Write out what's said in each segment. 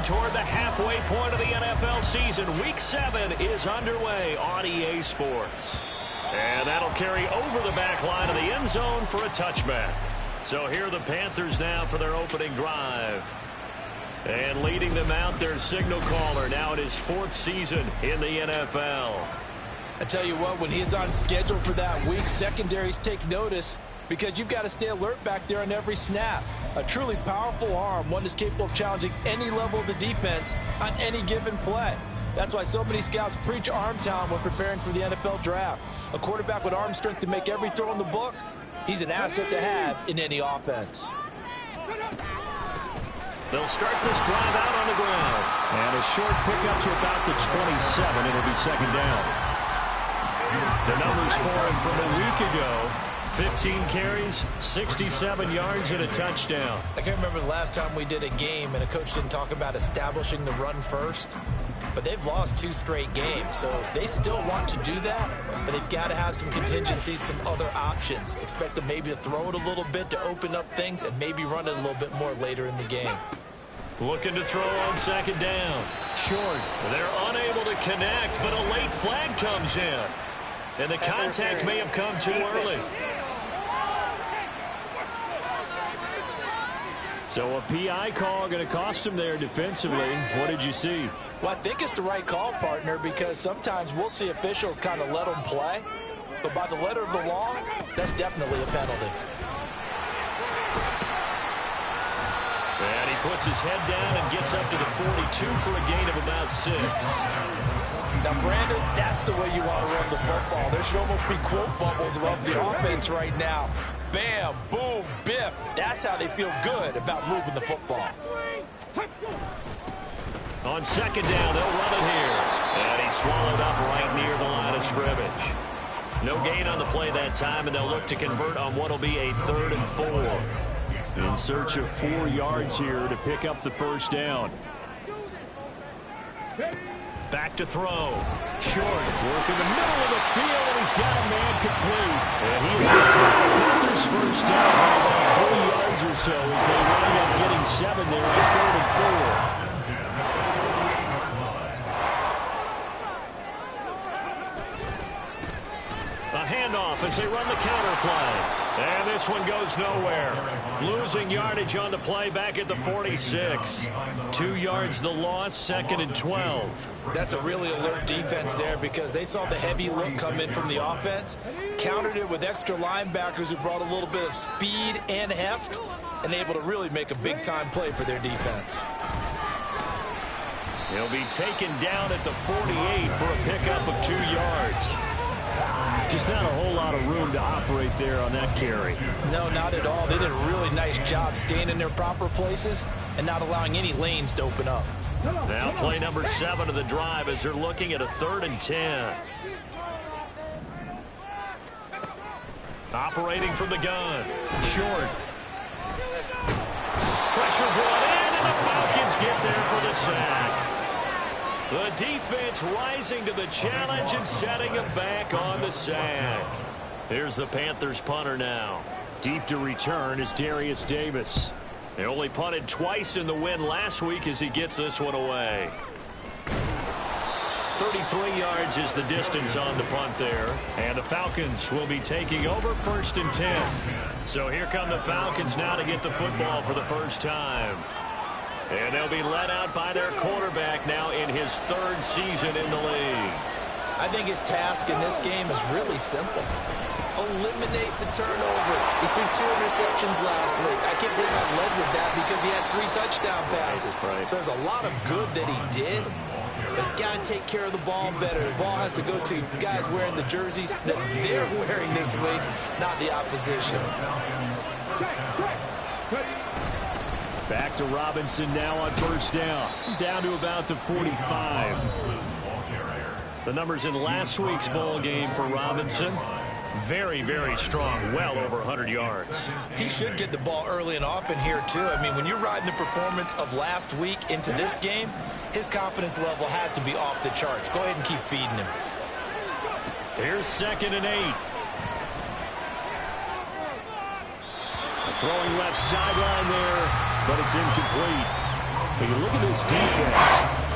Marching toward the halfway point of the NFL season. Week 7 is underway on EA Sports. And that'll carry over the back line of the end zone for a touchback. So here are the Panthers now for their opening drive. And leading them out, their signal caller, now in his 4th season in the NFL. I tell you what, when he's on schedule for that week, secondaries take notice because you've got to stay alert back there on every snap. A truly powerful arm, one that's capable of challenging any level of the defense on any given play. That's why so many scouts preach arm talent when preparing for the NFL draft. A quarterback with arm strength to make every throw in the book, he's an asset to have in any offense. They'll start this drive out on the ground. And a short pickup to about the 27. It'll be second down. The numbers for him from a week ago. 15 carries, 67 yards, and a touchdown. I can't remember the last time we did a game and a coach didn't talk about establishing the run first. But they've lost 2 straight games, so they still want to do that, but they've got to have some contingencies, some other options. Expect them maybe to throw it a little bit to open up things and maybe run it a little bit more later in the game. Looking to throw on second down. Short. They're unable to connect, but a late flag comes in. And the contact may have come too early. So a PI call going to cost him there defensively. What did you see? Well, I think it's the right call, partner, because sometimes we'll see officials kind of let them play. But by the letter of the law, that's definitely a penalty. And he puts his head down and gets up to the 42 for a gain of about 6. Now, Brandon, that's the way you want to run the football. There should almost be quote bubbles above the offense right now. Bam, boom, biff. That's how they feel good about moving the football. On second down, they'll run it here. And he's swallowed up right near the line of scrimmage. No gain on the play that time, and they'll look to convert on what will be a 3rd and 4. In search of 4 yards here to pick up the first down. Back to throw. Short. Work in the middle of the field, and he's got a man complete. And he is going to get the Panthers first down by about 4 yards or so as they wind up getting 7 there on 3rd and 4. A handoff as they run the counter play. And this one goes nowhere. Losing yardage on the play back at the 46. 2 yards the loss, 2nd and 12. That's a really alert defense there because they saw the heavy look come in from the offense, countered it with extra linebackers who brought a little bit of speed and heft, and able to really make a big-time play for their defense. He'll be taken down at the 48 for a pickup of 2 yards. Just not a whole lot of room to operate there on that carry. No, not at all. They did a really nice job staying in their proper places and not allowing any lanes to open up. Now play number 7 of the drive as they're looking at a 3rd and 10. Operating from the gun. Short. Pressure brought in, and the Falcons get there for the sack. The defense rising to the challenge and setting them back on the sack. Here's the Panthers punter now. Deep to return is Darius Davis. They only punted twice in the win last week as he gets this one away. 33 yards is the distance on the punt there. And the Falcons will be taking over 1st and 10. So here come the Falcons now to get the football for the first time. And they'll be led out by their quarterback now in his 3rd season in the league. I think his task in this game is really simple. Eliminate the turnovers. He threw 2 interceptions last week. I can't believe I led with that because he had 3 touchdown passes. Right. So there's a lot of good that he did, but he's got to take care of the ball better. The ball has to go to guys wearing the jerseys that they're wearing this week, not the opposition. Back to Robinson now on first down. Down to about the 45. The numbers in last week's ball game for Robinson. Very, very strong. Well over 100 yards. He should get the ball early and often here, too. I mean, when you're riding the performance of last week into this game, his confidence level has to be off the charts. Go ahead and keep feeding him. Here's 2nd and 8. Throwing left sideline there, but it's incomplete. But you look at this defense.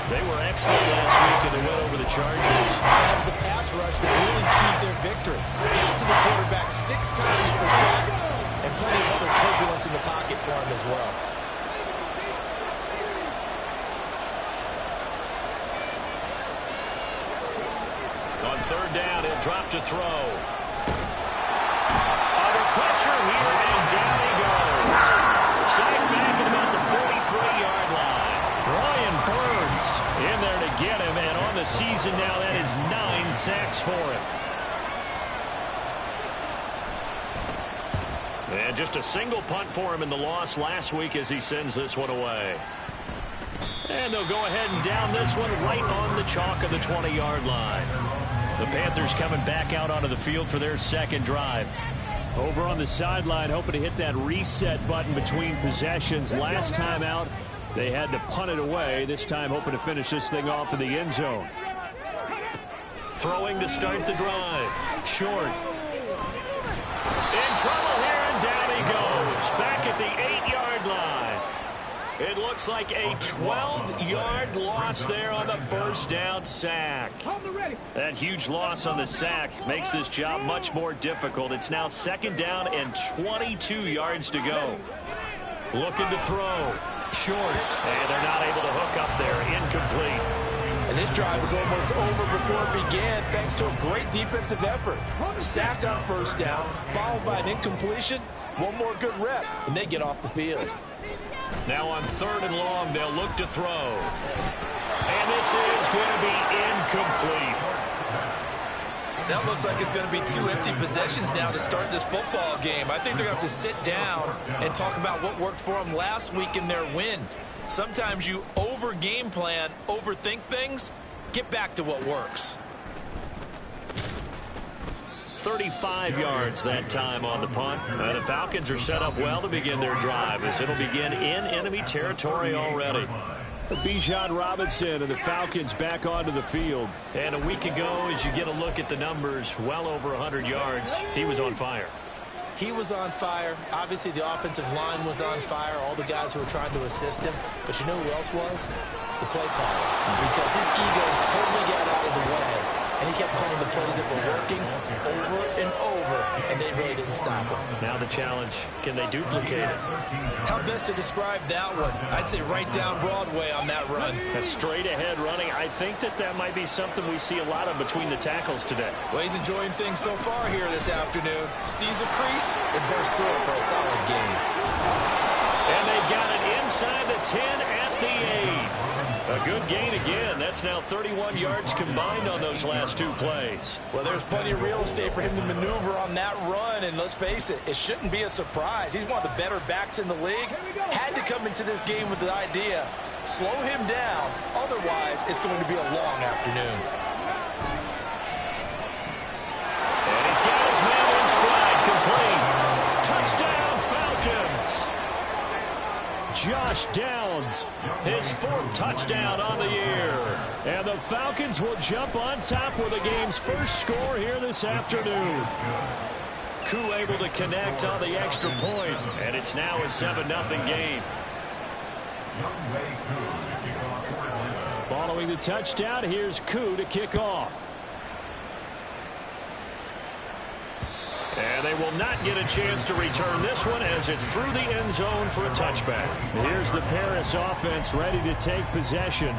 They were excellent last week in the win over the Chargers. That was the pass rush that really keyed their victory. Got to the quarterback 6 times for sacks and plenty of other turbulence in the pocket for him as well. On third down, he'll drop to throw. Under pressure here, and down he goes. Sacked back at about the 43-yard line. Brian Burns in there to get him, and on the season now, that is 9 sacks for him. And just a single punt for him in the loss last week as he sends this one away. And they'll go ahead and down this one right on the chalk of the 20-yard line. The Panthers coming back out onto the field for their second drive. Over on the sideline, hoping to hit that reset button between possessions. Last time out, they had to punt it away. This time, hoping to finish this thing off in the end zone. Throwing to start the drive. Short. In trouble here, and down he goes. Back at the 8-yard line. It looks like a 12-yard loss there on the first down sack. That huge loss on the sack makes this job much more difficult. It's now second down and 22 yards to go. Looking to throw. Short. And they're not able to hook up there. Incomplete. And this drive was almost over before it began thanks to a great defensive effort. Sacked on first down, followed by an incompletion. One more good rep, and they get off the field. Now on third and long, they'll look to throw. And this is going to be incomplete. That looks like it's going to be 2 empty possessions now to start this football game. I think they're going to have to sit down and talk about what worked for them last week in their win. Sometimes you over-game plan, overthink things. Get back to what works. 35 yards that time on the punt. The Falcons are set up well to begin their drive as it'll begin in enemy territory already. Bijan Robinson and the Falcons back onto the field. And a week ago, as you get a look at the numbers, well over 100 yards, he was on fire. He was on fire. Obviously, the offensive line was on fire. All the guys who were trying to assist him. But you know who else was? The play caller. Because his ego totally got out of the way. And he kept calling the plays that were working over and over, and they really didn't stop him. Now the challenge, can they duplicate it? How best to describe that one? I'd say right down Broadway on that run. A straight ahead running. I think that might be something we see a lot of between the tackles today. Well, he's enjoying things so far here this afternoon. Sees a crease and bursts through it for a solid gain. And they've got it inside the 10 at the 8. A good gain again. That's now 31 yards combined on those last 2 plays. Well, there's plenty of real estate for him to maneuver on that run, and let's face it, it shouldn't be a surprise. He's one of the better backs in the league. Had to come into this game with the idea, slow him down, otherwise it's going to be a long afternoon. And he's got his man in stride, complete. Touchdown, Falcons. Josh Downs, his 4th touchdown on the year. And the Falcons will jump on top with the game's first score here this afternoon. Koo able to connect on the extra point, and it's now a 7-0 game. Following the touchdown, here's Koo to kick off. And they will not get a chance to return this one as it's through the end zone for a touchback. Here's the Paris offense ready to take possession.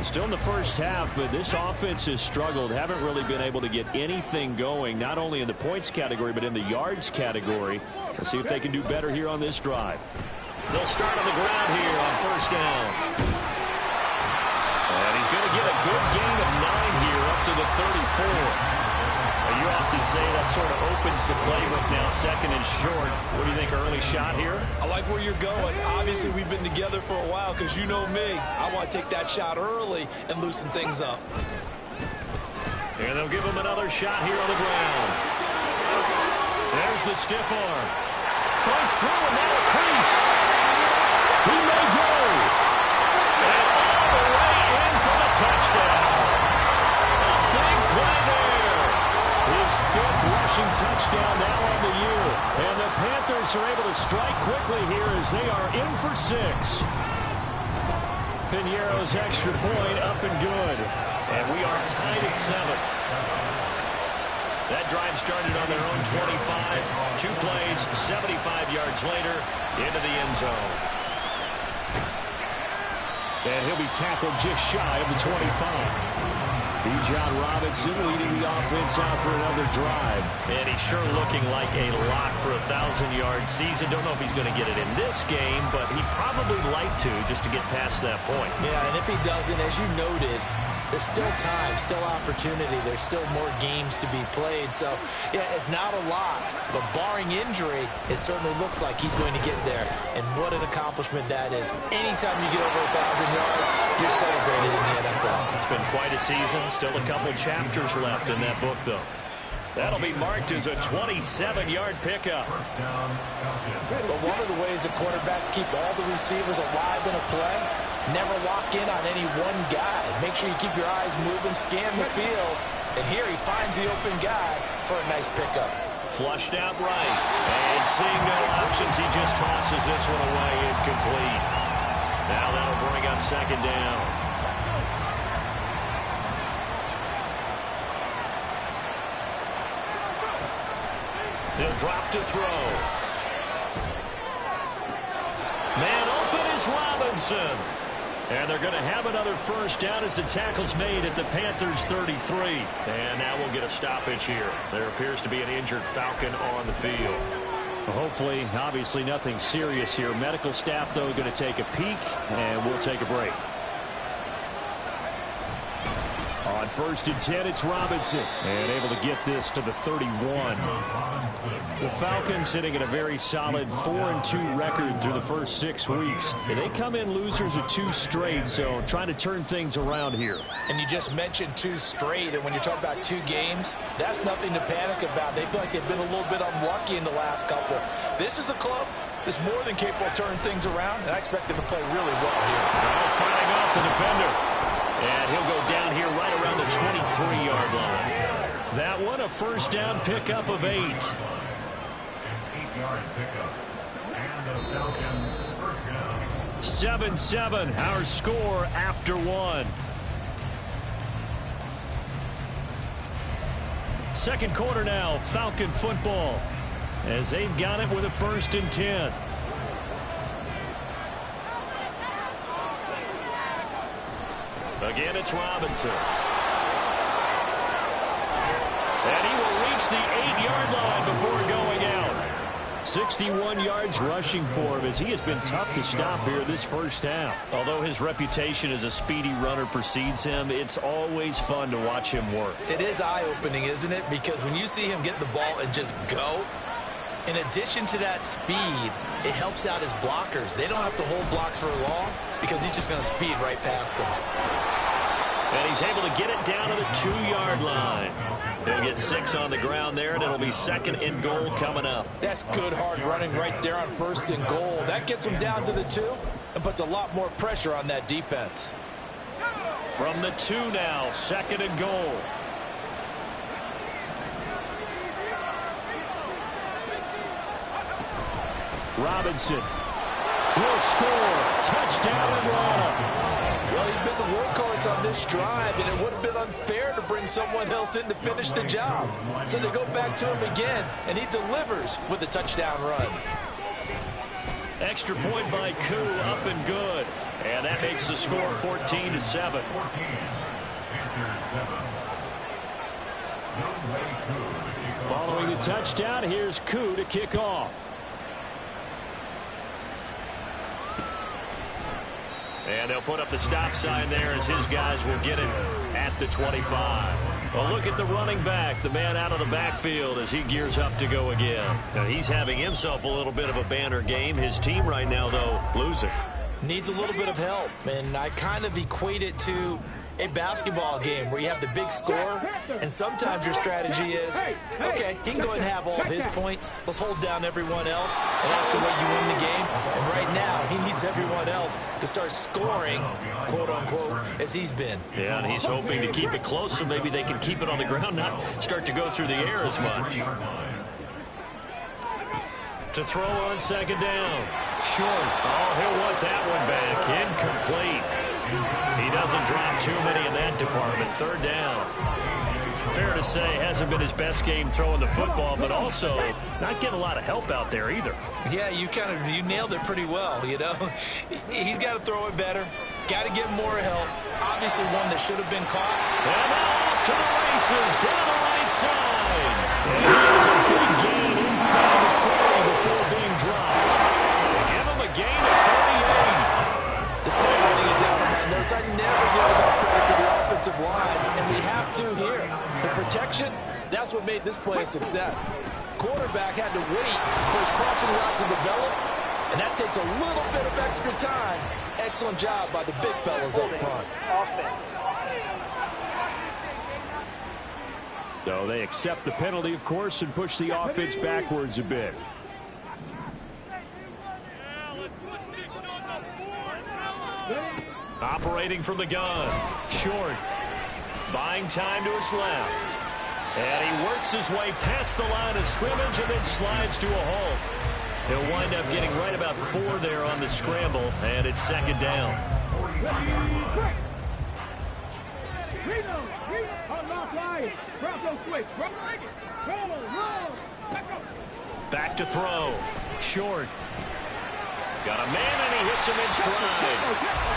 Still in the first half, but this offense has struggled. Haven't really been able to get anything going, not only in the points category, but in the yards category. Let's see if they can do better here on this drive. They'll start on the ground here on first down. And he's going to get a good gain of 9 here up to the 34. You often say that sort of opens the playbook now, second and short. What do you think, early shot here? I like where you're going. Obviously, we've been together for a while because you know me. I want to take that shot early and loosen things up. And they'll give him another shot here on the ground. There's the stiff arm. Fights through and now a crease. He may go. And all the way in for the touchdown. A big play there. His 5th rushing touchdown now on the year. And the Panthers are able to strike quickly here as they are in for 6. Piñeiro's extra point up and good. And we are tied at 7. That drive started on their own 25. 2 plays, 75 yards later, into the end zone. And he'll be tackled just shy of the 25. Bijan Robinson leading the offense out for another drive. And he's sure looking like a lock for a 1,000-yard season. Don't know if he's going to get it in this game, but he'd probably like to just to get past that point. Yeah, and if he doesn't, as you noted, there's still time, still opportunity. There's still more games to be played. So, yeah, it's not a lock. But barring injury, it certainly looks like he's going to get there. And what an accomplishment that is. Anytime you get over 1,000 yards, you're celebrated in the NFL. It's been quite a season. Still a couple chapters left in that book, though. That'll be marked as a 27-yard pickup. But one of the ways the quarterbacks keep all the receivers alive in a play, never lock in on any one guy. Make sure you keep your eyes moving, scan the field. And here he finds the open guy for a nice pickup. Flushed out right. And seeing no options, he just tosses this one away incomplete. Now that'll bring up second down. He'll drop to throw. Man open is Robinson. And they're going to have another first down as the tackle's made at the Panthers' 33. And now we'll get a stoppage here. There appears to be an injured Falcon on the field. Well, hopefully, obviously nothing serious here. Medical staff, though, going to take a peek, and we'll take a break. On 1st and 10, it's Robinson. And able to get this to the 31. The Falcons sitting at a very solid 4-2 record through the first 6 weeks. And they come in losers of 2 straight, so trying to turn things around here. And you just mentioned 2 straight, and when you're talking about 2 games, that's nothing to panic about. They feel like they've been a little bit unlucky in the last couple. This is a club that's more than capable of turning things around, and I expect them to play really well here. Now firing off the defender. And he'll go down here right around the 23-yard line. That one, a first down pickup of 8. 7-7, our score after 1. Second quarter now, Falcon football, as they've got it with a 1st and 10. Again, it's Robinson. And he will reach the 8-yard line before going out. 61 yards rushing for him, as he has been tough to stop here this first half. Although his reputation as a speedy runner precedes him, it's always fun to watch him work. It is eye-opening, isn't it? Because when you see him get the ball and just go, in addition to that speed, it helps out his blockers. They don't have to hold blocks for long because he's just going to speed right past them. And he's able to get it down to the 2-yard line. He'll get 6 on the ground there, and it'll be 2nd and goal coming up. That's good hard running right there on 1st and goal. That gets him down to the 2 and puts a lot more pressure on that defense. From the 2 now, 2nd and goal. Robinson will score. Touchdown Atlanta. Well, he's been the workhorse on this drive, and it would have been unfair to bring someone else in to finish the job. So they go back to him again, and he delivers with a touchdown run. Extra point by Koo, up and good. And that makes the score 14-7. Following the touchdown, here's Koo to kick off. And they'll put up the stop sign there as his guys will get it at the 25. Well, look at the running back, the man out of the backfield as he gears up to go again. Now, he's having himself a little bit of a banner game. His team right now, though, losing. Needs a little bit of help, and I kind of equate it to a basketball game where you have the big score, and sometimes your strategy is, okay, he can go ahead and have all of his points. Let's hold down everyone else, and that's the way you win the game. And right now, he needs everyone else to start scoring, quote-unquote, as he's been. Yeah, and he's hoping to keep it close so maybe they can keep it on the ground, not start to go through the air as much. To throw on 2nd down. Short. Oh, he'll want that one back. Incomplete. He doesn't drop too many in that department. Third down. Fair to say, hasn't been his best game throwing the football, but also not getting a lot of help out there either. Yeah, you nailed it pretty well, you know. He's got to throw it better. Got to get more help. Obviously one that should have been caught. And off to the races down the right side. And he has a big gain inside the 40 before being dropped. Give him a gain of 38. Despite writing it down on my notes, I never give enough credit to the offensive line, and we have to here. The protection, that's what made this play a success. Quarterback had to wait for his crossing route to develop, and that takes a little bit of extra time. Excellent job by the big fellas up front. So they accept the penalty, of course, and push the offense backwards a bit. Operating from the gun. Short. Buying time to his left. And he works his way past the line of scrimmage and then slides to a halt. He'll wind up getting right about 4 there on the scramble, and it's second down. Back to throw. Short. Got a man, and he hits him in stride.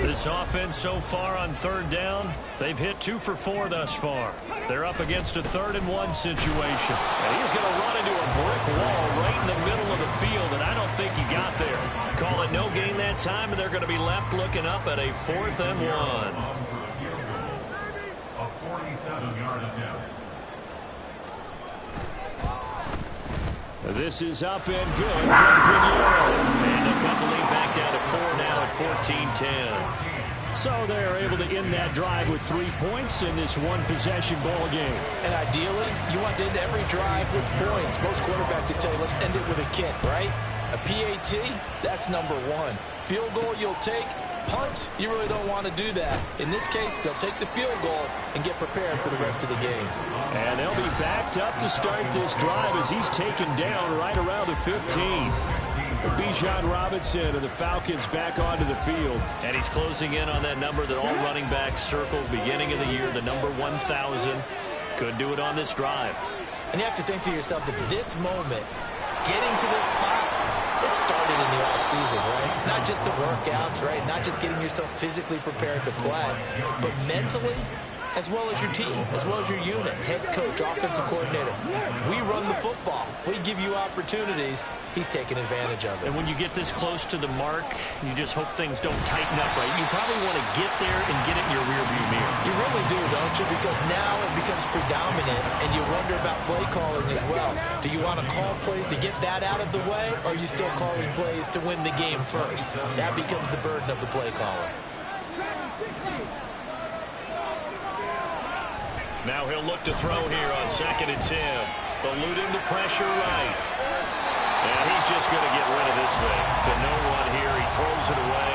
This offense so far on third down, they've hit 2 for 4 thus far. They're up against a 3rd-and-1 situation. And he's going to run into a brick wall right in the middle of the field, and I don't think he got there. Call it no gain that time, and they're going to be left looking up at a 4th-and-1. A 47-yard attempt. This is up and good from Pinheiro. And they'll cut the lead back down to 4 now at 14-10. So they're able to end that drive with 3 points in this one-possession ball game. And ideally, you want to end every drive with points. Most quarterbacks would tell you, let's end it with a kick, right? A PAT, that's number 1. Field goal you'll take. Punts, you really don't want to do that. In this case, they'll take the field goal and get prepared for the rest of the game. And they'll be backed up to start this drive as he's taken down right around the 15. Bijan Robinson and the Falcons back onto the field. And he's closing in on that number that all running backs circled beginning of the year, the number 1,000. Could do it on this drive. And you have to think to yourself that this moment, getting to this spot, it started in the offseason, right? Not just the workouts, right? Not just getting yourself physically prepared to play, but mentally, as well as your team, as well as your unit, head coach, offensive coordinator. We run the football. We give you opportunities. He's taking advantage of it. And when you get this close to the mark, you just hope things don't tighten up, right? You probably want to get there and get it in your rearview mirror. You really do, don't you? Because now it becomes predominant, and you wonder about play calling as well. Do you want to call plays to get that out of the way, or are you still calling plays to win the game first? That becomes the burden of the play caller. Now he'll look to throw here on 2nd and 10. Eluding the pressure right. And he's just going to get rid of this thing. To no one here. He throws it away.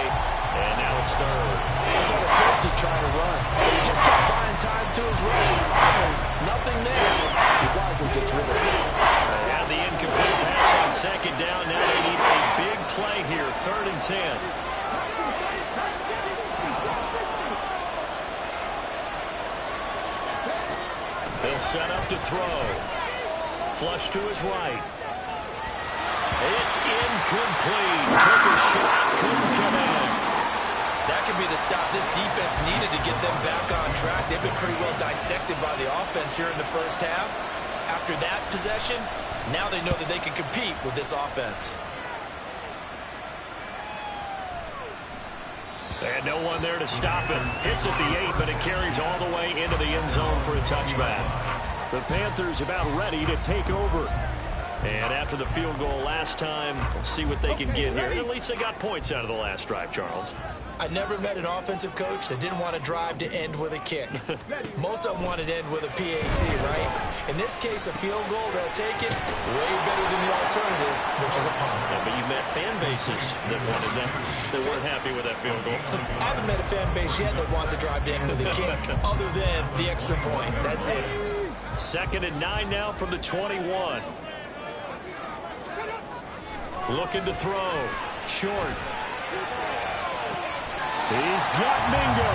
And now it's 3rd. Of course he's trying to run. But he just kept buying time to his right. Nothing there. He wisely gets rid of it. They have the incomplete pass on 2nd down. Now they need a big play here. 3rd and 10. He'll set up to throw. Flush to his right. It's incomplete. Took a shot, couldn't connect. That could be the stop this defense needed to get them back on track. They've been pretty well dissected by the offense here in the first half. After that possession, now they know that they can compete with this offense. And no one there to stop it. Hits at the 8, but it carries all the way into the end zone for a touchback. The Panthers about ready to take over. And after the field goal last time, we'll see what they can get here. At least they got points out of the last drive, Charles. I never met an offensive coach that didn't want to drive to end with a kick. Most of them wanted to end with a PAT, right? In this case, a field goal, they'll take it way better than the alternative, which is a punt. Yeah, but you met fan bases that wanted that. They weren't happy with that field goal. I haven't met a fan base yet that wants to drive to end with a kick, other than the extra point. That's it. 2nd and 9 now from the 21. Looking to throw. Short. He's got Mingo.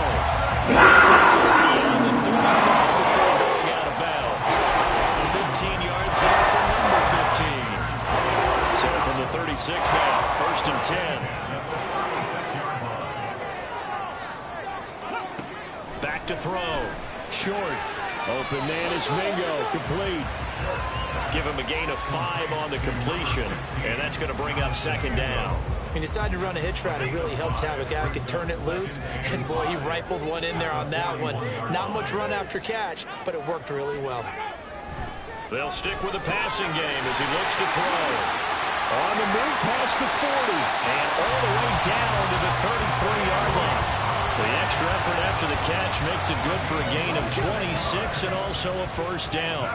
He takes us beyond the 35 before going out of bounds. 15 yards there for number 15. So from the 36 now, 1st and 10. Back to throw. Short. Open man is Mingo. Complete. Give him a gain of 5 on the completion, and that's going to bring up 2nd down. He decided to run a hitch route. It really helped to have a guy who can turn it loose. And, boy, he rifled one in there on that one. Not much run after catch, but it worked really well. They'll stick with the passing game as he looks to throw. On the move past the 40. And all the way down to the 33-yard line. The extra effort after the catch makes it good for a gain of 26 and also a 1st down.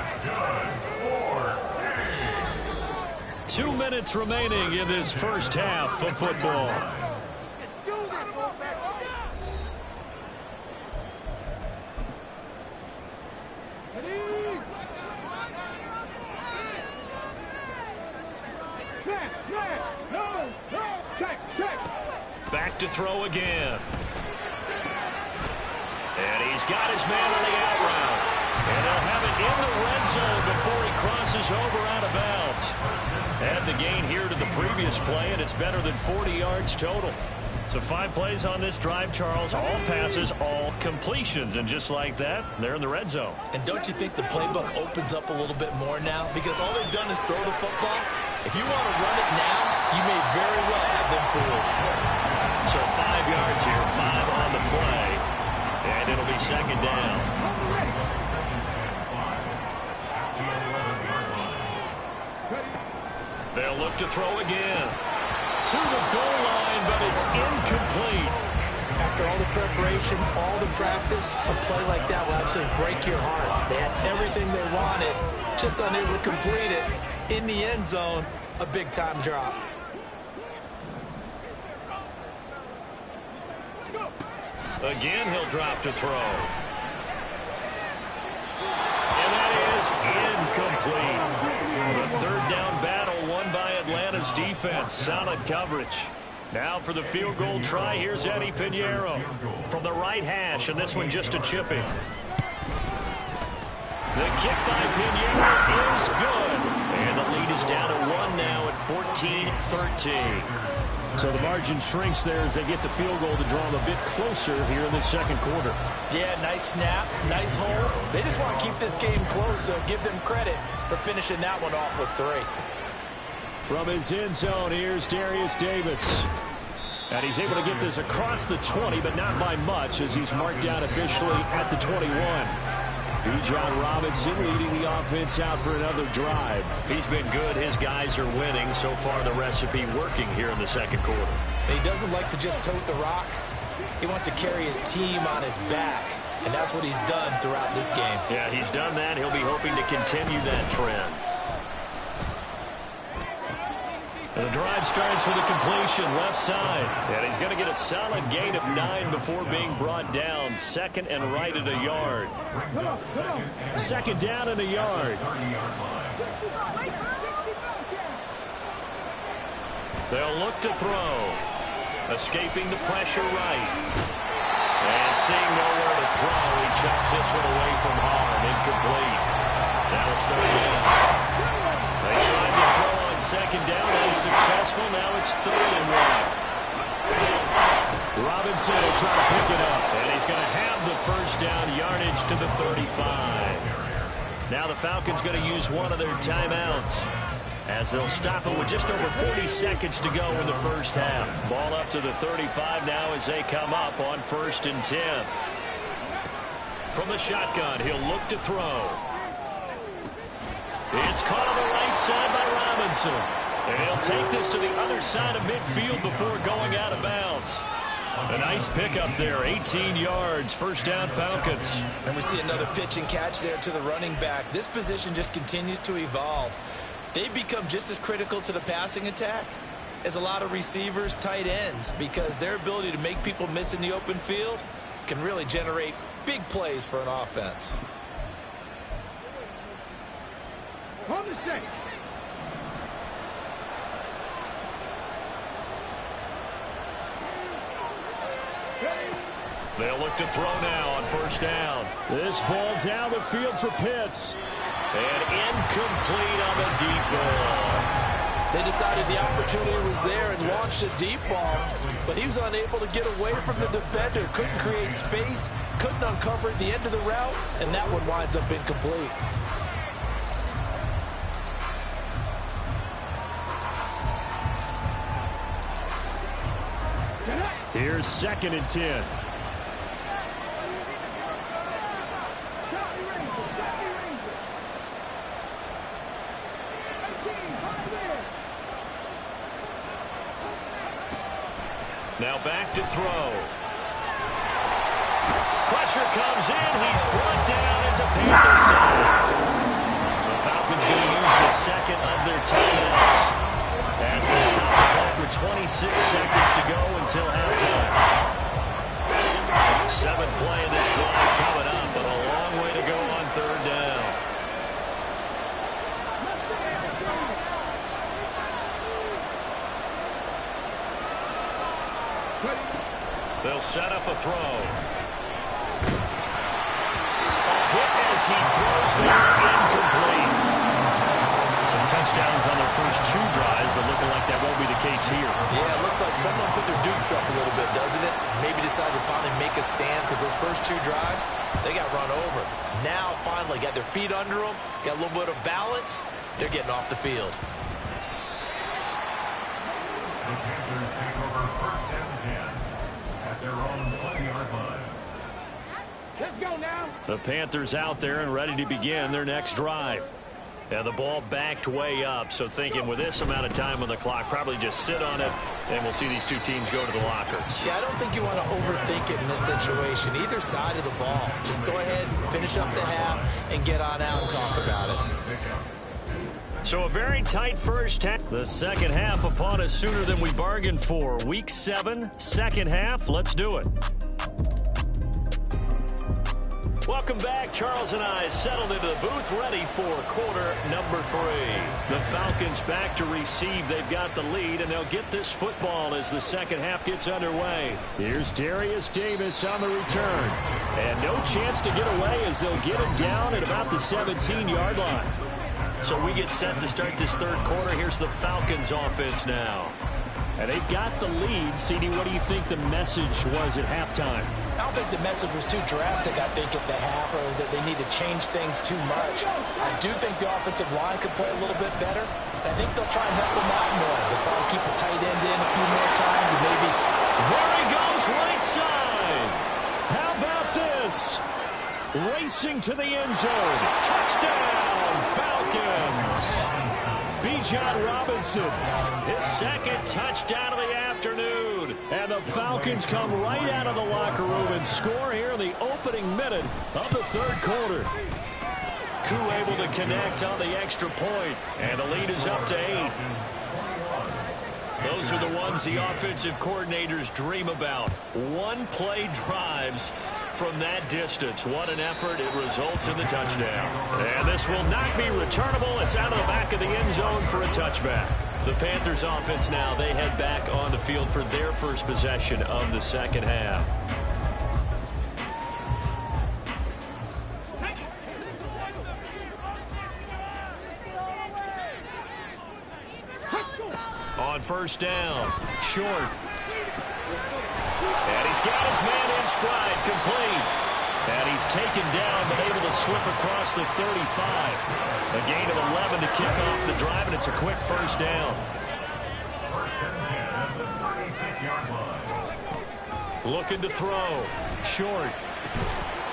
2 minutes remaining in this 1st half of football. Back to throw again. And he's got his man on the out route. And they'll have it in the red zone before he crosses over out of bounds. Add the gain here to the previous play, and it's better than 40 yards total. So 5 plays on this drive, Charles. All passes, all completions. And just like that, they're in the red zone. And don't you think the playbook opens up a little bit more now? Because all they've done is throw the football. If you want to run it now, you may very well have them fooled. So 5 yards here, 5 on the play. And it'll be 2nd down. They'll look to throw again. To the goal line, but it's incomplete. After all the preparation, all the practice, a play like that will actually break your heart. They had everything they wanted, just unable to complete it. In the end zone, a big-time drop. Again, he'll drop to throw. And that is incomplete. The 3rd down battle won by Atlanta's defense. Solid coverage. Now for the field goal try, here's Eddie Pinheiro from the right hash, and this one just a chipping. The kick by Pinheiro is good. And the lead is down to 1 now at 14-13. So the margin shrinks there as they get the field goal to draw them a bit closer here in the 2nd quarter. Yeah, nice snap, nice hole. They just want to keep this game close, so give them credit for finishing that one off with 3. From his end zone, here's Darius Davis. And he's able to get this across the 20, but not by much as he's marked down officially at the 21. Bijan Robinson leading the offense out for another drive. He's been good. His guys are winning. So far, the recipe working here in the 2nd quarter. He doesn't like to just tote the rock. He wants to carry his team on his back, and that's what he's done throughout this game. Yeah, he's done that. He'll be hoping to continue that trend. And the drive starts with a completion left side. And he's going to get a solid gain of 9 before being brought down. 2nd and right at a yard. 2nd down and a yard. They'll look to throw. Escaping the pressure right. And seeing nowhere to throw, he chucks this one away from harm. Incomplete. Now it's 3rd down. They tried to throw on 2nd down, unsuccessful. Now it's 3rd and 1. Robinson will try to pick it up. And he's going to have the 1st down, yardage to the 35. Now the Falcons going to use one of their timeouts as they'll stop it with just over 40 seconds to go in the 1st half. Ball up to the 35 now as they come up on 1st and 10. From the shotgun, he'll look to throw. It's caught on the right side by Robinson. And he'll take this to the other side of midfield before going out of bounds. A nice pickup there, 18 yards, 1st down Falcons. And we see another pitch and catch there to the running back. This position just continues to evolve. They've become just as critical to the passing attack as a lot of receivers, tight ends, because their ability to make people miss in the open field can really generate big plays for an offense. They'll look to throw now on first down. This ball down the field for Pitts. And incomplete on the deep ball. They decided the opportunity was there and launched a deep ball, but he was unable to get away from the defender. Couldn't create space, couldn't uncover the end of the route, and that one winds up incomplete. Here's 2nd and 10. Now back to throw. Pressure comes in. He's brought down. It's a Panther sack. The Falcons going to use the second of their timeouts as they stop the clock with 26 seconds to go until halftime. 7th play of this drive coming up, but a long way to go on 3rd down. They'll set up a throw. A hit as he throws there, incomplete. Some touchdowns on their first 2 drives, but looking like that won't be the case here. Yeah, it looks like someone put their dukes up a little bit, doesn't it? Maybe decided to finally make a stand because those first 2 drives, they got run over. Now, finally, got their feet under them, got a little bit of balance. They're getting off the field. The Panthers take over first and 10 at their own 20-yard line. Let's go now. The Panthers out there and ready to begin their next drive. And the ball backed way up, so thinking with this amount of time on the clock, probably just sit on it, and we'll see these 2 teams go to the lockers. Yeah, I don't think you want to overthink it in this situation. Either side of the ball. Just go ahead, finish up the half, and get on out and talk about it. So a very tight first half. The second half upon us sooner than we bargained for. Week 7, second half. Let's do it. Welcome back. Charles and I settled into the booth, ready for quarter number 3. The Falcons back to receive. They've got the lead, and they'll get this football as the second half gets underway. Here's Darius Davis on the return. And no chance to get away as they'll get it down at about the 17-yard line. So we get set to start this 3rd quarter. Here's the Falcons offense now. And they've got the lead. CD, what do you think the message was at halftime? I don't think the message was too drastic, I think, at the half, or that they need to change things too much. I do think the offensive line could play a little bit better. I think they'll try and help them out more. They'll probably keep a tight end in a few more times, and maybe... There he goes, right side. How about this? Racing to the end zone. Touchdown, Falcons. Bijan Robinson. His 2nd touchdown of the afternoon. And the Falcons come right out of the locker room and score here in the opening minute of the 3rd quarter. Koo able to connect on the extra point, and the lead is up to 8. Those are the ones the offensive coordinators dream about. One-play drives from that distance. What an effort. It results in the touchdown. And this will not be returnable. It's out of the back of the end zone for a touchback. The Panthers offense now, they head back on the field for their first possession of the second half. On first down, short. And he's got his man in stride, complete. And he's taken down, but able to slip across the 35. A gain of 11 to kick off the drive, and it's a quick first down. First and 10 at the 36-yard line. Looking to throw, short.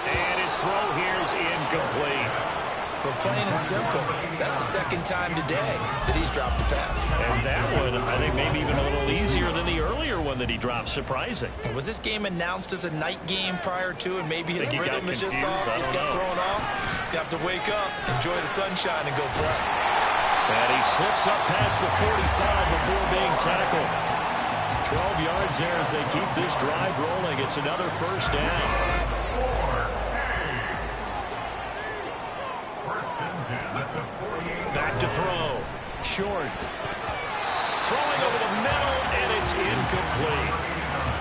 And his throw here is incomplete. But plain and simple, that's the 2nd time today that he's dropped a pass. And that one, I think, maybe even a little easier than the earlier one that he dropped. Surprising. Was this game announced as a night game prior to, and maybe his rhythm is just off? He's got thrown off. He's got to wake up, enjoy the sunshine, and go play. And he slips up past the 45 before being tackled. 12 yards there as they keep this drive rolling. It's another first down. Back to throw. Short. Throwing over the middle, and it's incomplete.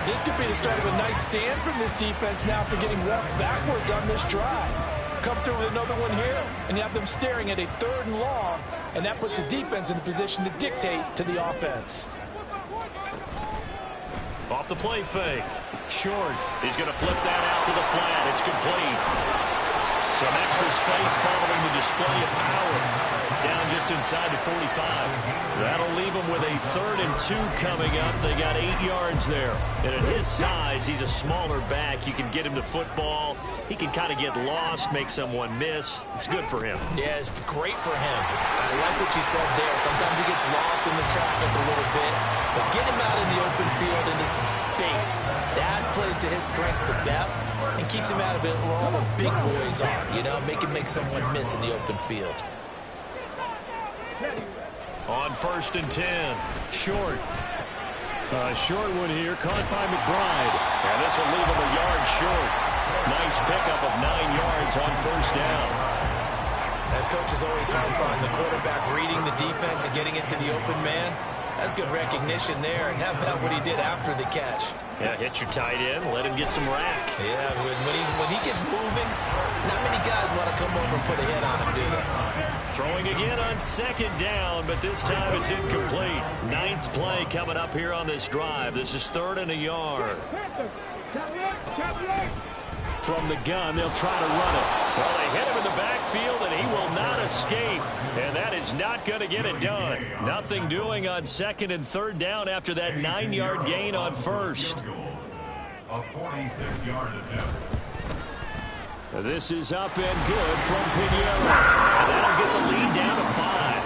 This could be the start of a nice stand from this defense now for getting walked backwards on this drive. Come through with another one here, and you have them staring at a 3rd and long, and that puts the defense in a position to dictate to the offense. Off the play fake. Short. He's going to flip that out to the flat. It's complete. Some extra space following the display of power. Down just inside the 45. That'll leave him with a 3rd and 2 coming up. They got 8 yards there. And at his size, he's a smaller back. You can get him to football. He can kind of get lost, make someone miss. It's good for him. Yeah, it's great for him. I like what you said there. Sometimes he gets lost in the traffic a little bit. But get him out in the open field into some space. That plays to his strengths the best and keeps him out of it where all the big boys are. You know, make someone miss in the open field. On 1st and 10. Short. Short one here, caught by McBride. And this will leave him a yard short. Nice pickup of 9 yards on 1st down. That coach is always harp on the quarterback reading the defense and getting it to the open man. That's good recognition there, and how about what he did after the catch? Yeah, hit your tight end, let him get some rack. Yeah, when he gets moving, not many guys want to come over and put a hit on him, do they? Throwing again on 2nd down, but this time it's incomplete. 9th play coming up here on this drive. This is 3rd and a yard. From the gun, they'll try to run it. Well, they hit him in the backfield, and he will not escape. And that is not going to get it done. Nothing doing on 2nd and 3rd down after that 9-yard gain on 1st. A 46-yard attempt. This is up and good from Pinheiro. And that'll get the lead down to 5.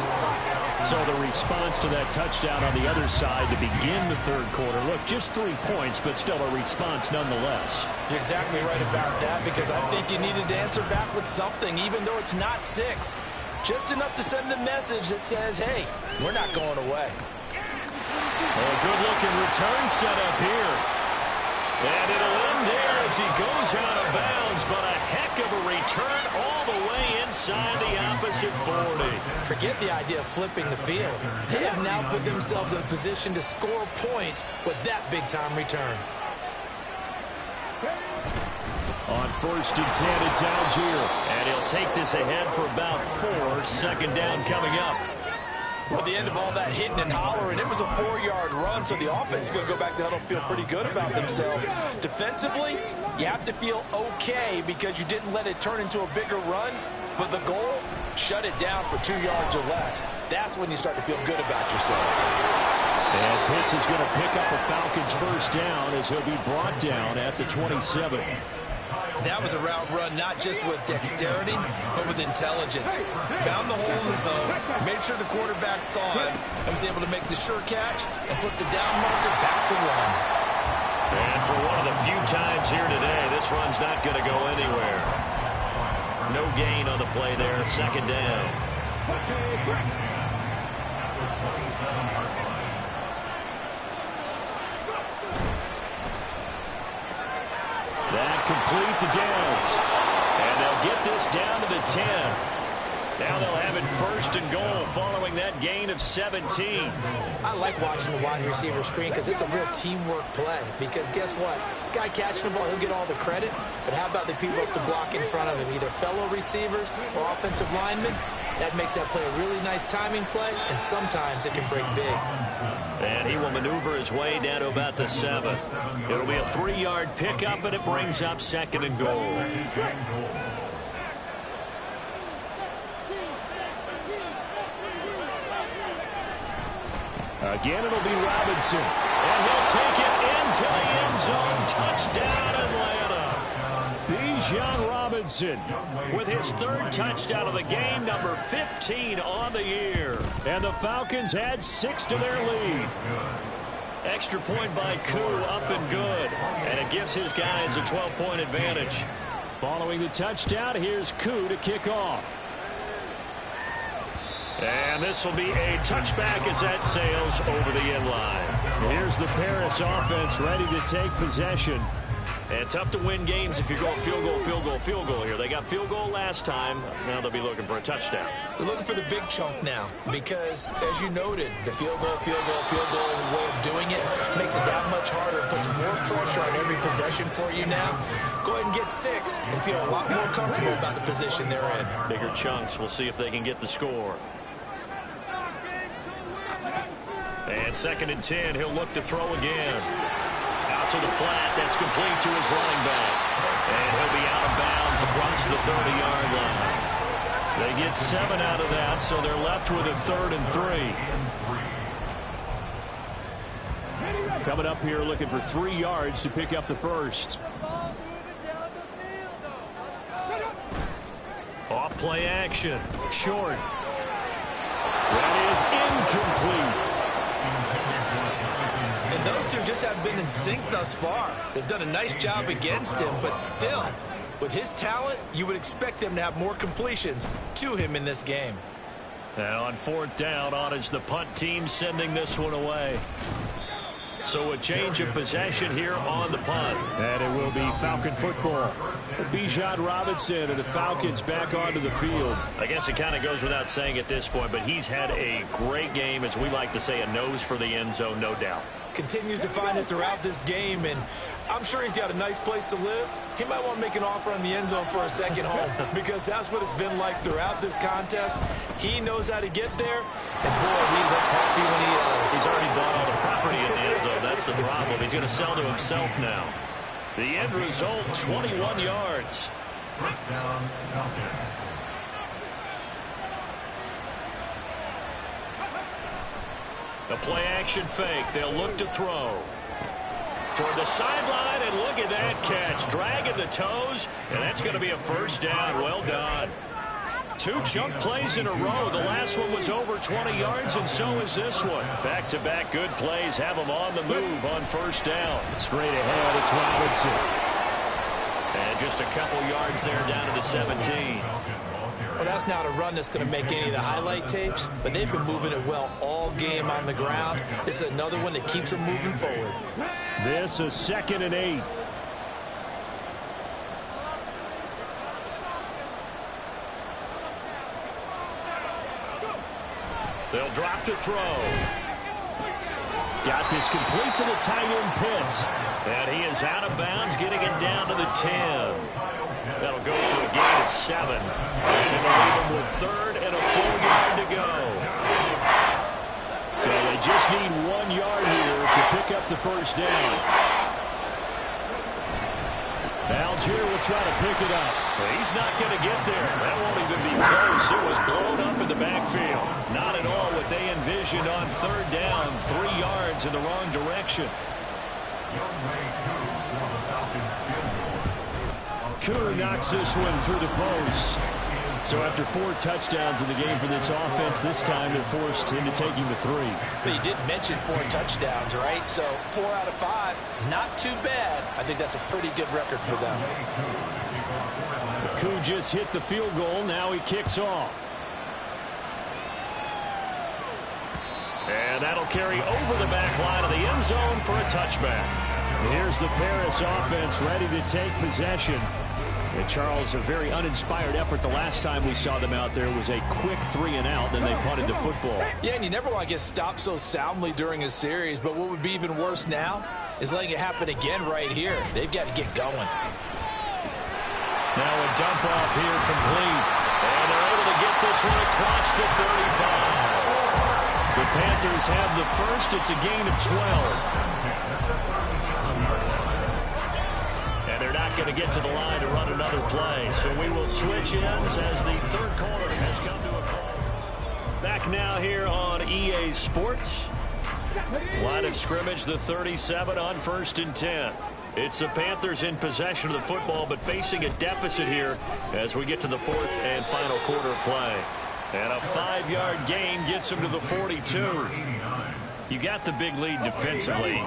So the response to that touchdown on the other side to begin the 3rd quarter. Look, just 3 points, but still a response nonetheless. You're exactly right about that, because I think you needed to answer back with something, even though it's not 6. Just enough to send the message that says, hey, we're not going away. A good-looking return set up here. And it'll end there as he goes out of bounds, but a heck of a return all the way inside the opposite 40. Forget the idea of flipping the field. They have now put themselves in a position to score points with that big-time return. On 1st and 10, it's Algier. And he'll take this ahead for about 4. 2nd down coming up. At the end of all that hitting and hollering, it was a 4-yard run, so the offense is going to go back to huddle, feel pretty good about themselves. Defensively, you have to feel okay because you didn't let it turn into a bigger run, but the goal, shut it down for 2 yards or less. That's when you start to feel good about yourselves. And Pitts is going to pick up a Falcons 1st down as he'll be brought down at the 27. That was a route run not just with dexterity, but with intelligence. Found the hole in the zone, made sure the quarterback saw him, and was able to make the sure catch and flip the down marker back to run. And for one of the few times here today, this run's not going to go anywhere. No gain on the play there, 2nd down. That complete to Downs. And they'll get this down to the 10. Now they'll have it 1st and goal following that gain of 17. I like watching the wide receiver screen because it's a real teamwork play. Because guess what? The guy catching the ball, he'll get all the credit. But how about the people up to block in front of him, either fellow receivers or offensive linemen? That makes that play a really nice timing play, and sometimes it can break big. And he will maneuver his way down to about the 7. It'll be a 3-yard pickup, and it brings up 2nd and goal. Again, it'll be Robinson. And he'll take it into the end zone. Touchdown, Atlanta. Bijan Robinson with his 3rd touchdown of the game, number 15 on the year. And the Falcons add 6 to their lead. Extra point by Koo, up and good. And it gives his guys a 12-point advantage. Following the touchdown, here's Koo to kick off. And this will be a touchback as that sails over the end line. Here's the Paris offense ready to take possession. And tough to win games if you're going field goal, field goal, field goal here. They got field goal last time. Now they'll be looking for a touchdown. They're looking for the big chunk now because, as you noted, the field goal way of doing it makes it that much harder. It puts more pressure on every possession for you now. Go ahead and get 6 and feel a lot more comfortable about the position they're in. Bigger chunks. We'll see if they can get the score. And 2nd and 10. He'll look to throw again. Out to the flat. That's complete to his running back. And he'll be out of bounds across the 30-yard line. They get 7 out of that, so they're left with a 3rd and 3. Coming up here looking for 3 yards to pick up the first. Off play action. Short. That is incomplete. And those two just have been in sync thus far. They've done a nice job against him, but still, with his talent, you would expect them to have more completions to him in this game. Now on 4th down, on is the punt team sending this one away. So a change of possession here on the punt. And it will be Falcon football. Bijan Robinson and the Falcons back onto the field. I guess it kind of goes without saying at this point, but he's had a great game, as we like to say, a nose for the end zone, no doubt. Continues to find it throughout this game, and I'm sure he's got a nice place to live. He might want to make an offer on the end zone for a second home because that's what it's been like throughout this contest. He knows how to get there, and boy, he looks happy when he is. He's already bought all the property in the end zone. That's the problem. He's going to sell to himself now. The end result, 21 yards. First down, Falcons. The play action fake. They'll look to throw. Toward the sideline, and look at that catch. Dragging the toes, and that's going to be a first down. Well done. 2 chunk plays in a row. The last one was over 20 yards, and so is this one. Back-to-back good plays have them on the move on first down. Straight ahead, it's Robinson. And just a couple yards there down to the 17. Well, that's not a run that's going to make any of the highlight tapes, but they've been moving it well all game on the ground. This is another one that keeps them moving forward. This is 2nd and 8. They'll drop to throw. Got this complete to the tight end Pitts. And he is out of bounds, getting it down to the 10. That'll go for a gain of 7. And it'll leave him with 3rd and a full yard to go. So they just need 1 yard here to pick up the first down. Algier will try to pick it up. He's not going to get there. That won't even be close. It was blown up in the backfield. Not at all what they envisioned on 3rd down. 3 yards in the wrong direction. Koo knocks this one through the post. So after 4 touchdowns in the game for this offense, this time they're forced into taking the 3. But you did mention 4 touchdowns, right? So 4 out of 5, not too bad. I think that's a pretty good record for them. Koo just hit the field goal. Now he kicks off. And that'll carry over the back line of the end zone for a touchback. Here's the Paris offense ready to take possession. And Charles, a very uninspired effort the last time we saw them out there was a quick 3 and out, then they punted the football. Yeah, and you never want to get stopped so soundly during a series, but what would be even worse now is letting it happen again right here. They've got to get going. Now a dump off here complete. And they're able to get this one across the 35. The Panthers have the first. It's a gain of 12. And they're not going to get to the line to run another play. So we will switch ends as the 3rd quarter has come to a close. Back now here on EA Sports. Line of scrimmage, the 37 on 1st and 10. It's the Panthers in possession of the football, but facing a deficit here as we get to the 4th and final quarter of play. And a 5-yard gain gets them to the 42. You got the big lead defensively.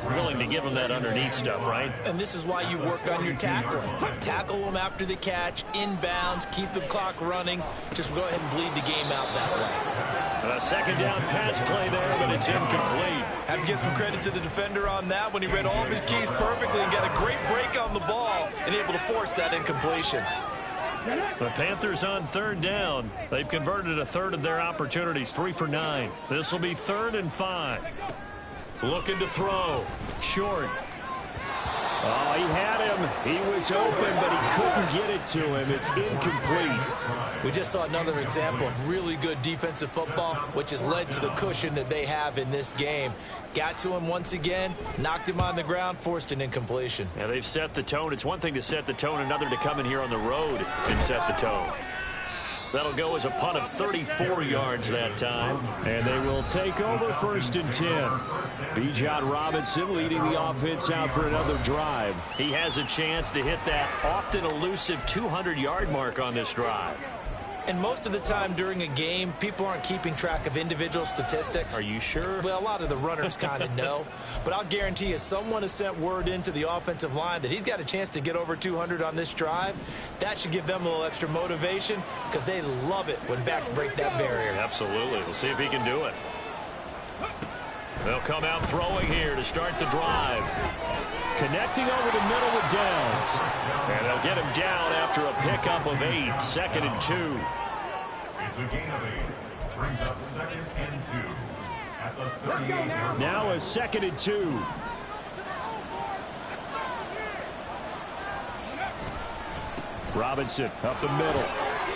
Willing to give them that underneath stuff, right? And this is why you work on your tackling. Tackle them after the catch, inbounds, keep the clock running. Just go ahead and bleed the game out that way. A second down pass play there, but it's incomplete. Have to give some credit to the defender on that when he read all of his keys perfectly and got a great break on the ball and able to force that incompletion. The Panthers on third down. They've converted a third of their opportunities, 3 for 9. This will be 3rd and 5. Looking to throw. Short. Oh, he had him. He was open, but he couldn't get it to him. It's incomplete. We just saw another example of really good defensive football, which has led to the cushion that they have in this game. Got to him once again, knocked him on the ground, forced an incompletion. Yeah, they've set the tone. It's one thing to set the tone, another to come in here on the road and set the tone. That'll go as a punt of 34 yards that time. And they will take over 1st and 10. Bijan Robinson leading the offense out for another drive. He has a chance to hit that often elusive 200-yard mark on this drive. And most of the time during a game, people aren't keeping track of individual statistics. Are you sure? Well, a lot of the runners kind of know. But I'll guarantee you someone has sent word into the offensive line that he's got a chance to get over 200 on this drive. That should give them a little extra motivation because they love it when backs break that barrier. Absolutely. We'll see if he can do it. They'll come out throwing here to start the drive. Connecting over the middle with Downs. And they'll get him down after a pickup of 8, 2nd and 2. It's a gain of 8. Brings up 2nd and 2. At the 38-yard line. Now a 2nd and 2. Robinson up the middle.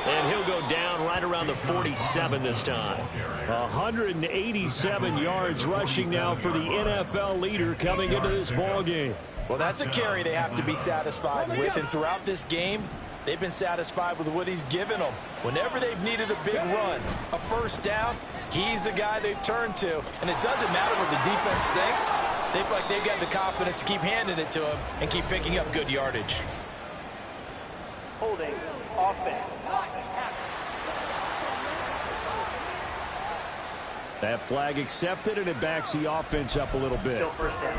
And he'll go down right around the 47 this time. 187 yards rushing now for the NFL leader coming into this ball game. Well, that's a carry they have to be satisfied with. And throughout this game, they've been satisfied with what he's given them. Whenever they've needed a big run, a first down, he's the guy they've turned to. And it doesn't matter what the defense thinks. They feel like they've got the confidence to keep handing it to him and keep picking up good yardage. Holding offense. That flag accepted, and it backs the offense up a little bit. Still first down.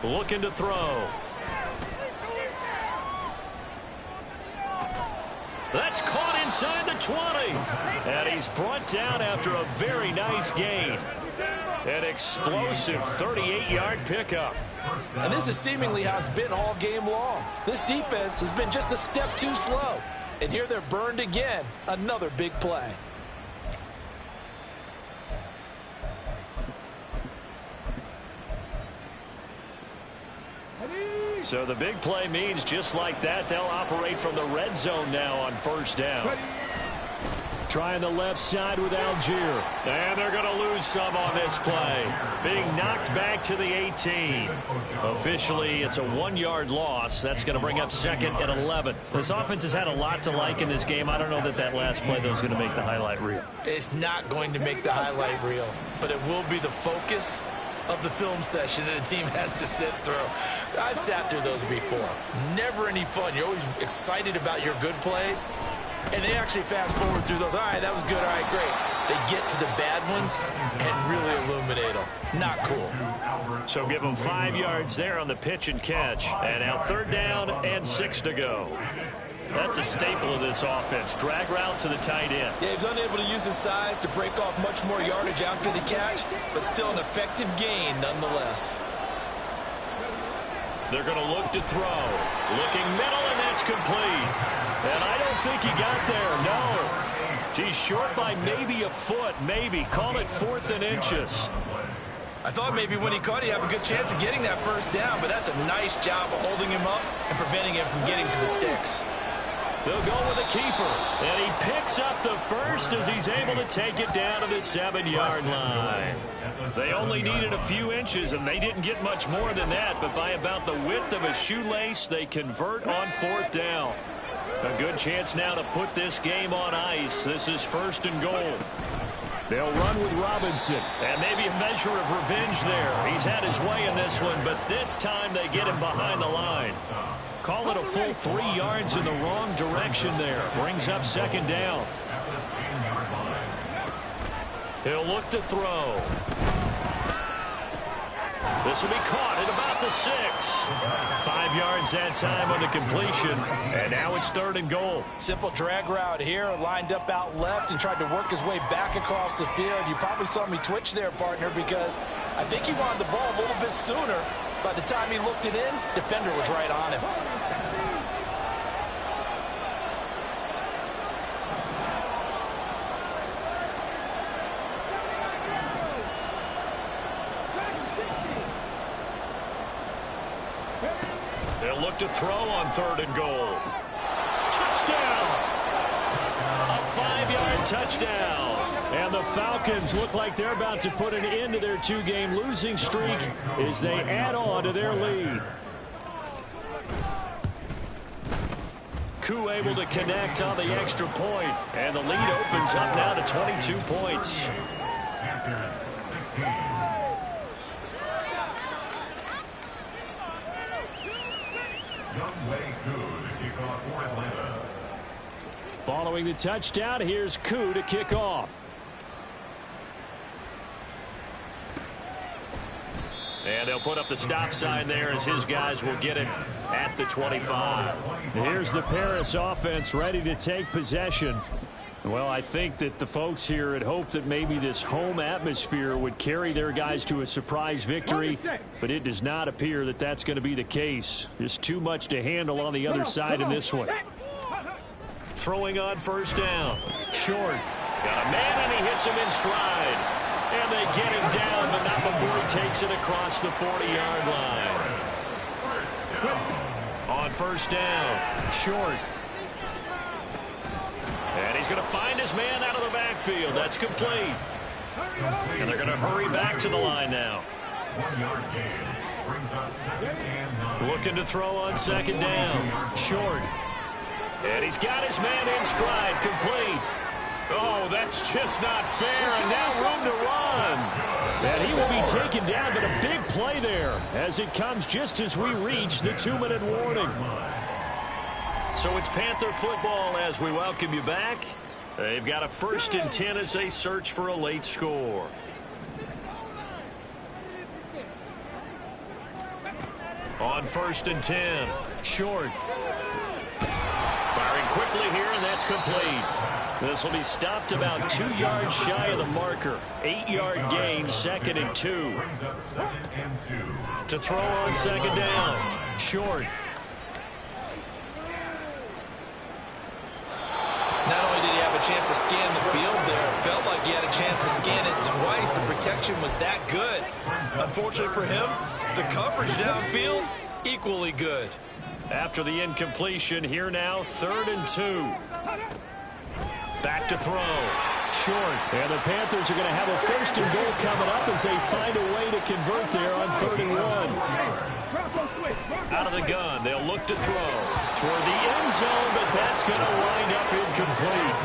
Looking to throw. That's caught inside the 20. And he's brought down after a very nice gain. An explosive 38-yard pickup. And this is seemingly how it's been all game long. This defense has been just a step too slow. And here they're burned again. Another big play. So the big play means just like that, they'll operate from the red zone now on first down. Trying the left side with Algier. And they're going to lose some on this play. Being knocked back to the 18. Officially, it's a 1-yard loss. That's going to bring up 2nd and 11. This offense has had a lot to like in this game. I don't know that that last play, though, is going to make the highlight reel. It's not going to make the highlight reel, but it will be the focus of the film session that the team has to sit through. I've sat through those before. Never any fun. You're always excited about your good plays, and they actually fast forward through those. All right, that was good. All right, great. They get to the bad ones and really illuminate them. Not cool. So give them 5 yards there on the pitch and catch. And now 3rd down and 6 to go. That's a staple of this offense. Drag route to the tight end. Yeah, he's unable to use his size to break off much more yardage after the catch, but still an effective gain nonetheless. They're going to look to throw. Looking middle, and that's complete. And I don't think he got there, no. He's short by maybe a foot, maybe. Call it 4th and inches. I thought maybe when he caught, he'd have a good chance of getting that first down, but that's a nice job of holding him up and preventing him from getting to the sticks. They'll go with a keeper, and he picks up the first as he's able to take it down to the 7-yard line. They only needed a few inches, and they didn't get much more than that, but by about the width of a shoelace, they convert on 4th down. A good chance now to put this game on ice. This is 1st and goal. They'll run with Robinson. And maybe a measure of revenge there. He's had his way in this one, but this time they get him behind the line. call it a full 3 yards in the wrong direction there. Brings up second down. He'll look to throw. This will be caught at about the 6. 5 yards that time on the completion. And now it's 3rd and goal. Simple drag route here. Lined up out left and tried to work his way back across the field. You probably saw me twitch there, partner, because I think he wanted the ball a little bit sooner. By the time he looked it in, defender was right on him. They'll look to throw on 3rd and goal. Touchdown! A 5-yard touchdown. And the Falcons look like they're about to put an end to their 2-game losing streak as they add on to their lead. Koo able to connect on the extra point, and the lead opens up now to 22 points. Panthers 16. Younghoe Koo to kick off for Atlanta. Following the touchdown, here's Koo to kick off. And they'll put up the stop sign there as his guys will get it at the 25. Here's the Paris offense ready to take possession. Well, I think that the folks here had hoped that maybe this home atmosphere would carry their guys to a surprise victory, but it does not appear that that's going to be the case. There's too much to handle on the other side in this one. Throwing on 1st down. Short. Got a man, and he hits him in stride. And they get him down, but not before he takes it across the 40-yard line. On 1st down, Short. And he's going to find his man out of the backfield. That's complete. And they're going to hurry back to the line now. 1-yard gain brings up 2nd and 9. Looking to throw on 2nd down. Short. And he's got his man in stride. Complete. Oh, that's just not fair, and now room to run. And he will be taken down, but a big play there as it comes just as we reach the 2-minute warning. So it's Panther football as we welcome you back. They've got a 1st and 10 as they search for a late score. On 1st and 10, Short. Firing quickly here, and that's complete. This will be stopped about 2 yards shy of the marker. 8-yard gain, 2nd and 2. Brings up 2nd and 2. To throw on 2nd down. Short. Not only did he have a chance to scan the field there, it felt like he had a chance to scan it twice. The protection was that good. Unfortunately for him, the coverage downfield, equally good. After the incompletion, here now, 3rd and 2. Back to throw. Short. And the Panthers are going to have a 1st and goal coming up as they find a way to convert there on 3rd and 1. Out of the gun, they'll look to throw toward the end zone, but that's going to wind up incomplete.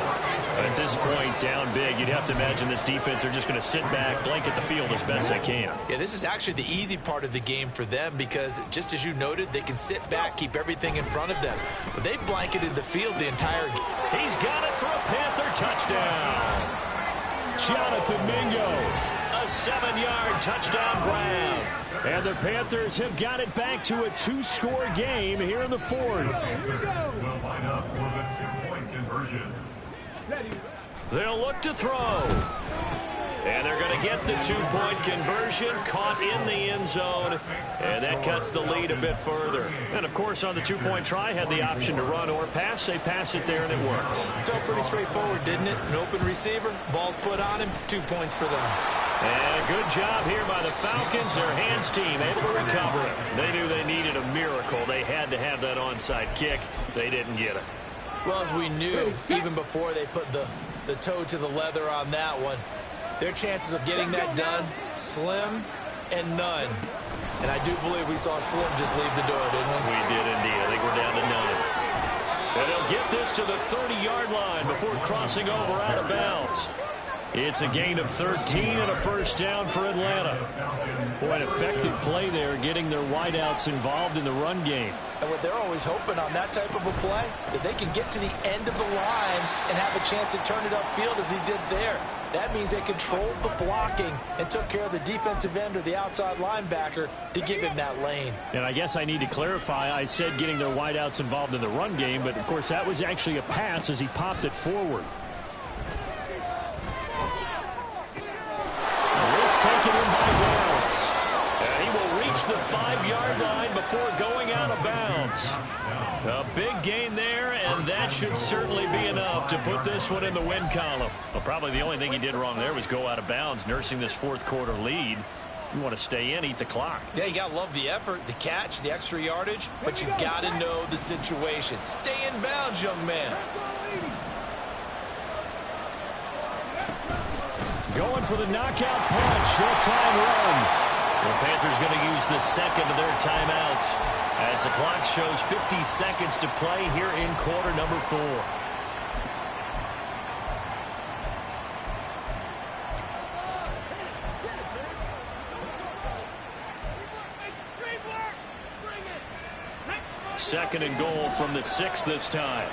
At this point, down big, you'd have to imagine this defense are just going to sit back, blanket the field as best they can. Yeah, this is actually the easy part of the game for them because, just as you noted, they can sit back, keep everything in front of them. But they've blanketed the field the entire game. He's got it for a Panther touchdown. Jonathan Mingo. A 7-yard touchdown grab. And the Panthers have got it back to a 2-score game here in the 4th. Will line up for the 2-point conversion. They'll look to throw. And they're going to get the 2-point conversion, caught in the end zone, and that cuts the lead a bit further. And, of course, on the 2-point try, had the option to run or pass. They pass it there, and it works. Felt pretty straightforward, didn't it? An open receiver, ball's put on him, 2 points for them. And a good job here by the Falcons. Their hands team able to recover it. They knew they needed a miracle. They had to have that onside kick. They didn't get it. Well, as we knew, even before they put the toe to the leather on that one, their chances of getting that done, slim and none. And I do believe we saw Slim just leave the door, didn't we? We did indeed. I think we're down to none. And they'll get this to the 30-yard line before crossing over out of bounds. It's a gain of 13 and a first down for Atlanta. Boy, an effective play there, getting their wideouts involved in the run game. And what they're always hoping on that type of a play, that they can get to the end of the line and have a chance to turn it upfield as he did there. That means they controlled the blocking and took care of the defensive end or the outside linebacker to give him that lane. And I guess I need to clarify, I said getting their wideouts involved in the run game, but of course that was actually a pass as he popped it forward. Taken in by Downs. And he will reach the 5-yard line before going out of bounds. A big gain there, and that should certainly be enough to put this one in the win column. Well, probably the only thing he did wrong there was go out of bounds, nursing this fourth quarter lead. You want to stay in, eat the clock. Yeah, you got to love the effort, the catch, the extra yardage, but you got to know the situation. Stay in bounds, young man. Going for the knockout punch. They'll try and run. The Panthers going to use the second of their timeouts as the clock shows 50 seconds to play here in quarter number 4. Second and goal from the 6 this time.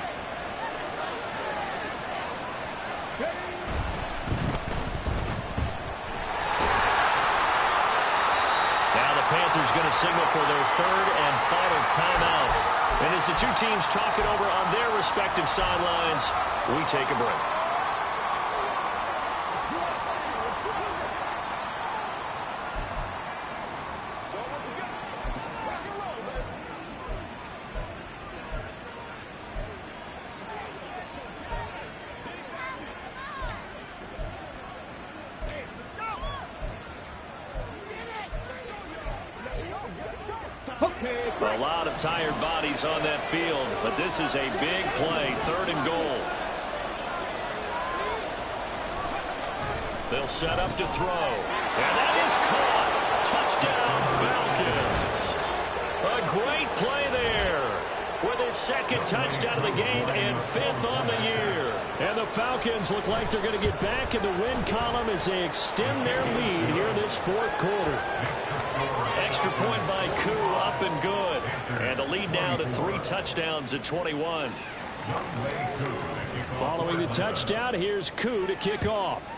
Panthers going to signal for their third and final timeout. And as the two teams talk it over on their respective sidelines, we take a break. A lot of tired bodies on that field, but this is a big play, third and goal. They'll set up to throw, and that is caught. Touchdown, Falcons. A great play there with his second touchdown of the game and 5th on the year. And the Falcons look like they're going to get back in the win column as they extend their lead here in this fourth quarter. Extra point by Koo, up and good. And the lead now to 3 touchdowns at 21. Following the touchdown, here's Koo to kick off.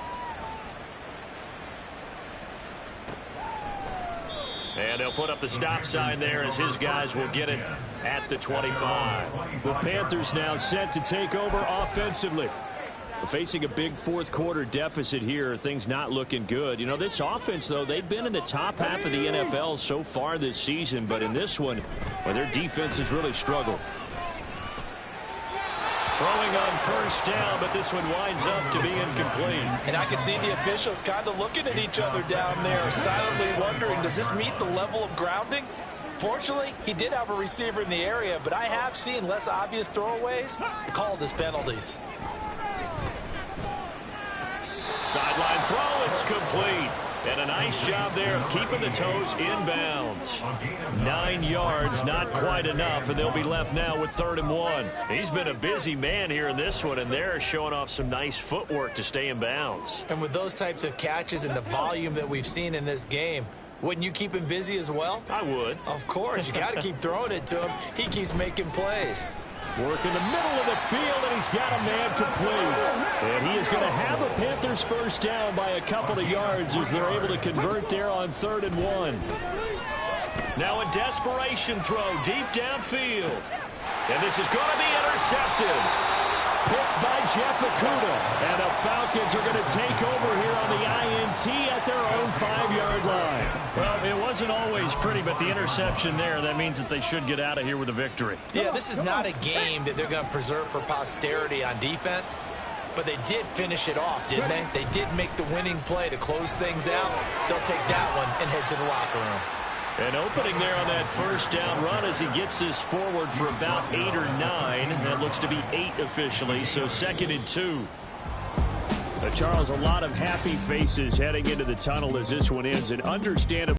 And they'll put up the stop sign there as his guys will get it at the 25. The Panthers now set to take over offensively. Facing a big fourth quarter deficit here, things not looking good. You know, this offense, though, they've been in the top half of the NFL so far this season, but in this one, well, their defense has really struggled. Throwing on first down, but this one winds up to be incomplete. And I can see the officials kind of looking at each other down there, silently wondering, does this meet the level of grounding? Fortunately, he did have a receiver in the area, but I have seen less obvious throwaways called as penalties. Sideline throw, it's complete. And a nice job there of keeping the toes in bounds. 9 yards, not quite enough, and they'll be left now with 3rd and 1. He's been a busy man here in this one, and they're showing off some nice footwork to stay in bounds. And with those types of catches and the volume that we've seen in this game, wouldn't you keep him busy as well? I would. Of course, you got to keep throwing it to him. He keeps making plays. Work in the middle of the field, and he's got a man complete. And he is going to have a Panthers first down by a couple of yards as they're able to convert there on 3rd and 1. Now a desperation throw deep downfield. And this is going to be intercepted. Picked by Jeff Okudah. And the Falcons are going to take over here on the INT at their own 5-yard line. Well, it wasn't always pretty, but the interception there, that means that they should get out of here with a victory. Yeah, this is not a game that they're going to preserve for posterity on defense, but they did finish it off, didn't they? They did make the winning play to close things out. They'll take that one and head to the locker room. And opening there on that first down run as he gets this forward for about 8 or 9. That looks to be 8 officially, so 2nd and 2. Charles, a lot of happy faces heading into the tunnel as this one ends, and understandable.